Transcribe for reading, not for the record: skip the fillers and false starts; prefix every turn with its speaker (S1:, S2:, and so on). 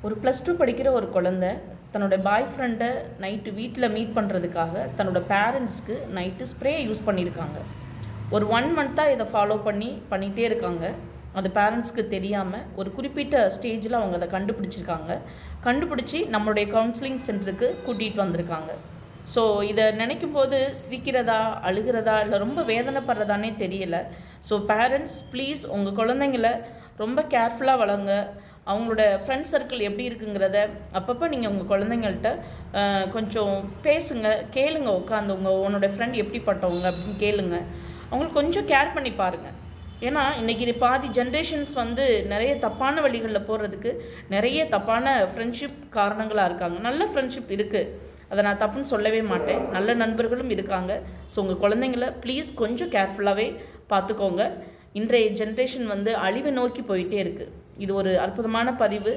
S1: ஒரு +2 படிக்கிற ஒரு குழந்தை தன்னோட பாய் ஃப்ரெண்டை நைட்டு வீட்டில் மீட் பண்ணுறதுக்காக தன்னோட பேரண்ட்ஸ்க்கு நைட்டு ஸ்ப்ரே யூஸ் பண்ணியிருக்காங்க. ஒரு 1 மந்த்தாக இதை ஃபாலோ பண்ணிகிட்டே இருக்காங்க. அது பேரண்ட்ஸ்க்கு தெரியாமல் ஒரு குறிப்பிட்ட ஸ்டேஜில் அவங்க அதை கண்டுபிடிச்சி நம்மளுடைய கவுன்சிலிங் சென்டருக்கு கூட்டிகிட்டு வந்திருக்காங்க. ஸோ இதை நினைக்கும் போது சிரிக்கிறதா, அழுகிறதா, இல்லை ரொம்ப வேதனைப்படுறதானே தெரியல. ஸோ பேரண்ட்ஸ் ப்ளீஸ் உங்கள் குழந்தைங்கள ரொம்ப கேர்ஃபுல்லாக வளங்க. அவங்களோட ஃப்ரெண்ட் சர்க்கிள் எப்படி இருக்குங்கிறத அப்பப்போ நீங்கள் உங்கள் குழந்தைங்கள்ட்ட கொஞ்சம் பேசுங்க, கேளுங்க. உட்காந்து உன்னோட ஃப்ரெண்ட் எப்படிப்பட்டவங்க அப்படின்னு கேளுங்க. அவங்களுக்கு கொஞ்சம் கேர் பண்ணி பாருங்கள். ஏன்னா இன்றைக்கி பாதி ஜென்ரேஷன்ஸ் நிறைய தப்பான வழிகளில் போகிறதுக்கு நிறைய தப்பான ஃப்ரெண்ட்ஷிப் காரணங்களாக இருக்காங்க. நல்ல ஃப்ரெண்ட்ஷிப் இருக்குது, அதை நான் தப்புன்னு சொல்லவே மாட்டேன். நல்ல நண்பர்களும் இருக்காங்க. ஸோ உங்கள் குழந்தைங்கள ப்ளீஸ் கொஞ்சம் கேர்ஃபுல்லாகவே பார்த்துக்கோங்க. இன்றைய ஜென்ரேஷன் அழிவை நோக்கி போயிட்டே இருக்குது. இது ஒரு அற்புதமான பதிவு.